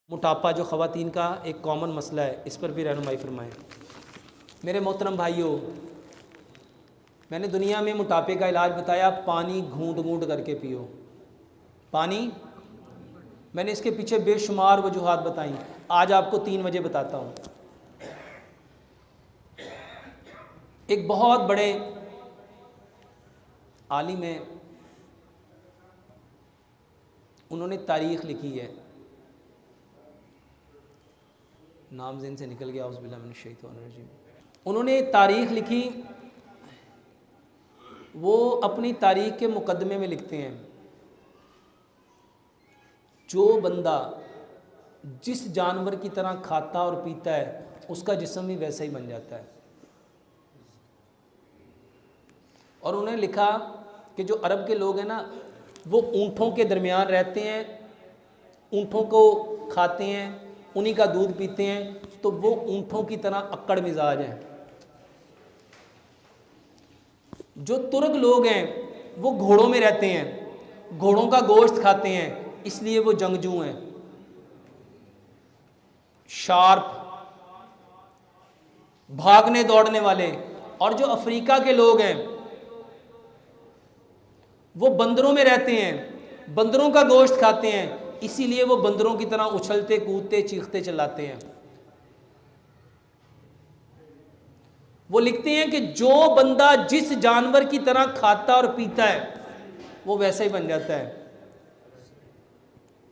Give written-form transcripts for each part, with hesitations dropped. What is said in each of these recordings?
मोटापा जो ख़वातीन का एक कॉमन मसला है, इस पर भी रहनुमाई फरमाएँ। मेरे मोहतरम भाइयों, मैंने दुनिया में मोटापे का इलाज बताया, पानी घूंट घूंट करके पियो। पानी, मैंने इसके पीछे बेशुमार वजूहात बताई, आज आपको 3 वजह बताता हूँ। एक बहुत बड़े आलिम है, उन्होंने तारीख़ लिखी है, नाम ज़हन से निकल गया, औज़ुबिल्लाहि मिनश शैतानिर रजीम। उन्होंने तारीख़ लिखी, वो अपनी तारीख़ के मुकदमे में लिखते हैं, जो बंदा जिस जानवर की तरह खाता और पीता है उसका जिस्म भी वैसा ही बन जाता है। और उन्होंने लिखा कि जो अरब के लोग हैं ना, वो ऊँटों के दरमियान रहते हैं, ऊँटों को खाते हैं, उन्हीं का दूध पीते हैं, तो वो ऊँटों की तरह अक्कड़ मिजाज हैं। जो तुर्क लोग हैं वो घोड़ों में रहते हैं, घोड़ों का गोश्त खाते हैं, इसलिए वो जंगजू हैं, शार्प, भागने दौड़ने वाले। और जो अफ्रीका के लोग हैं वो बंदरों में रहते हैं, बंदरों का गोश्त खाते हैं, इसीलिए वो बंदरों की तरह उछलते कूदते चीखते चिल्लाते हैं। वो लिखते हैं कि जो बंदा जिस जानवर की तरह खाता और पीता है वो वैसा ही बन जाता है।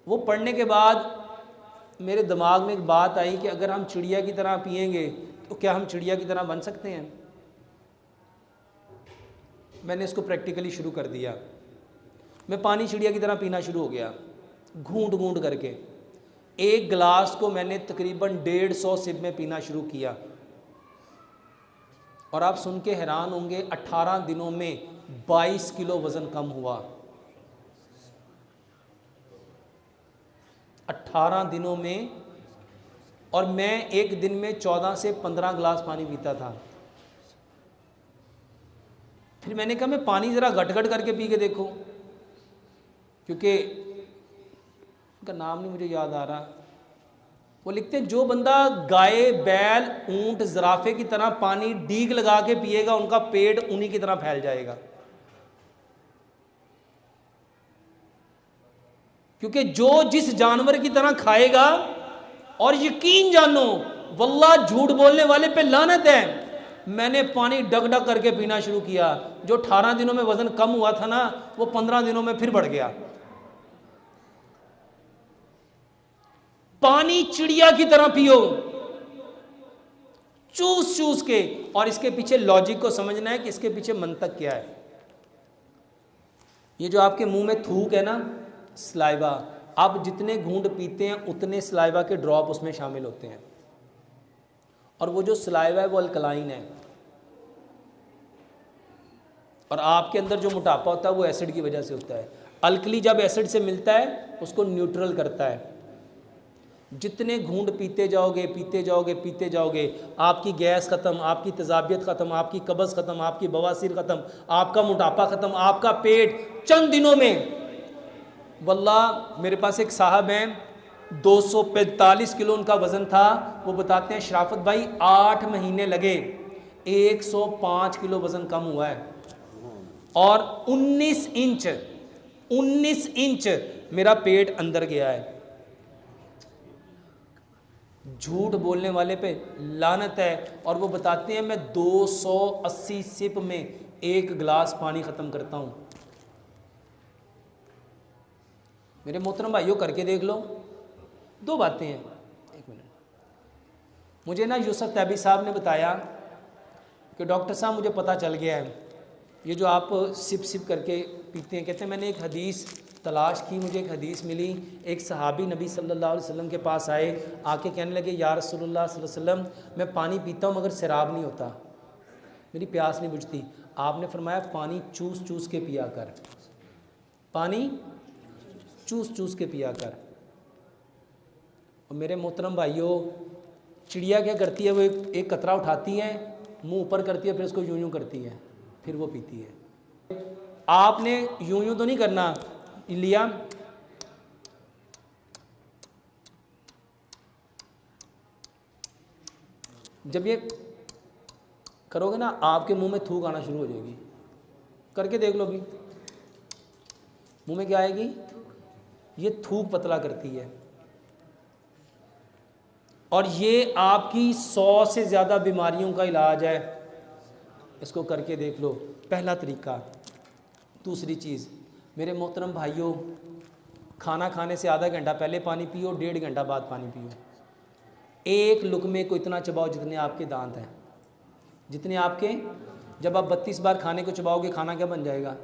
वो पढ़ने के बाद मेरे दिमाग में एक बात आई कि अगर हम चिड़िया की तरह पिएंगे तो क्या हम चिड़िया की तरह बन सकते हैं? मैंने इसको प्रैक्टिकली शुरू कर दिया। मैं पानी चिड़िया की तरह पीना शुरू हो गया, घूंट घूंट करके। एक गिलास को मैंने तकरीबन 150 सिप में पीना शुरू किया, और आप सुन के हैरान होंगे, 18 दिनों में 22 किलो वज़न कम हुआ। 18 दिनों में। और मैं एक दिन में 14 से 15 गिलास पानी पीता था। फिर मैंने कहा मैं पानी ज़रा घट-घट करके पी के देखो, क्योंकि उनका नाम नहीं मुझे याद आ रहा। वो लिखते हैं जो बंदा गाय, बैल, ऊंट, ज़राफ़े की तरह पानी डीग लगा के पिएगा, उनका पेट उन्हीं की तरह फैल जाएगा। क्योंकि जो जिस जानवर की तरह खाएगा, और यकीन जानो वल्लाह झूठ बोलने वाले पे लानत है, मैंने पानी डग डग करके पीना शुरू किया। जो 18 दिनों में वजन कम हुआ था ना, वो 15 दिनों में फिर बढ़ गया। पानी चिड़िया की तरह पियो, चूस चूस के। और इसके पीछे लॉजिक को समझना है कि इसके पीछे मंतक क्या है। ये जो आपके मुंह में थूक है ना, सलाइवा, आप जितने घूंट पीते हैं उतने सलाइवा के ड्रॉप उसमें शामिल होते हैं। और वो जो सलाइवा है वो अल्कलाइन है, और आपके अंदर जो मोटापा होता है वो एसिड की वजह से होता है। अल्कली जब एसिड से मिलता है उसको न्यूट्रल करता है। जितने घूंट पीते जाओगे पीते जाओगे पीते जाओगे, आपकी गैस ख़त्म, आपकी तेज़ाबियत ख़त्म, आपकी कब्ज़ ख़त्म, आपकी बवासीर ख़त्म, आपका मोटापा ख़त्म, आपका पेट चंद दिनों में। वल्लाह मेरे पास एक साहब हैं, 245 किलो उनका वज़न था। वो बताते हैं शराफत भाई 8 महीने लगे, 105 किलो वज़न कम हुआ है। और 19 इंच मेरा पेट अंदर गया है। झूठ बोलने वाले पे लानत है। और वो बताते हैं मैं 280 सिप में 1 गिलास पानी ख़त्म करता हूँ। मेरे मोहतरम भाइयों, करके देख लो। 2 बातें हैं, 1 मिनट। मुझे ना यूसुफ तैयबी साहब ने बताया कि डॉक्टर साहब मुझे पता चल गया है, ये जो आप सिप सिप करके पीते हैं, कहते हैं मैंने एक हदीस तलाश की, मुझे एक हदीस मिली। एक सहाबी नबी सल्लल्लाहु अलैहि वसल्लम के पास आए, आके कहने लगे या रसूलुल्लाह सल्लल्लाहु अलैहि वसल्लम, मैं पानी पीता हूँ मगर शराब नहीं होता, मेरी प्यास नहीं बुझती। आपने फरमाया पानी चूस चूस के पिया कर, पानी चूस चूस के पिया कर। और मेरे मोहतरम भाइयों, चिड़िया क्या करती है, वो एक कतरा उठाती है, मुंह ऊपर करती है, फिर उसको यूं यूं करती है, फिर वो पीती है। आपने यूं यूं तो नहीं करना, लिया जब ये करोगे ना आपके मुंह में थूक आना शुरू हो जाएगी। करके देख लो अभी, मुंह में क्या आएगी? ये थूक पतला करती है और ये आपकी 100 से ज़्यादा बीमारियों का इलाज है। इसको करके देख लो, पहला तरीका। दूसरी चीज़, मेरे मोहतरम भाइयों, खाना खाने से आधा घंटा पहले पानी पियो, 1.5 घंटा बाद पानी पियो। एक लुकमे को इतना चबाओ जितने आपके दांत हैं, जितने आपके। जब आप 32 बार खाने को चबाओगे खाना क्या बन जाएगा?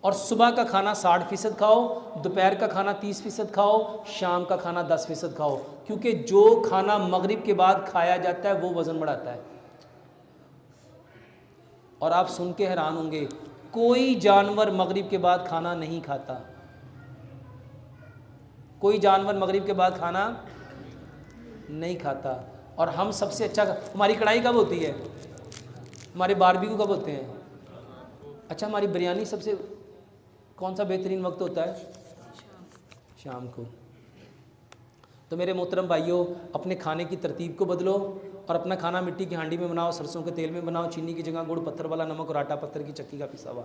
और सुबह का खाना 60% खाओ, दोपहर का खाना 30% खाओ, शाम का खाना 10% खाओ, क्योंकि जो खाना मगरिब के बाद खाया जाता है वो वज़न बढ़ाता है। और आप सुन के हैरान होंगे, कोई जानवर मगरिब के बाद खाना नहीं खाता। कोई जानवर मगरिब के बाद खाना नहीं खाता। और हम सबसे अच्छा, हमारी कढ़ाई कब होती है? हमारे बारबेक्यू कब होते हैं? अच्छा, हमारी बिरयानी सबसे कौन सा बेहतरीन वक्त होता है? शाम को। तो मेरे मोहतरम भाइयों, अपने खाने की तरतीब को बदलो और अपना खाना मिट्टी की हांडी में बनाओ, सरसों के तेल में बनाओ, चीनी की जगह गुड़, पत्थर वाला नमक और आटा पत्थर की चक्की का पिसा हुआ।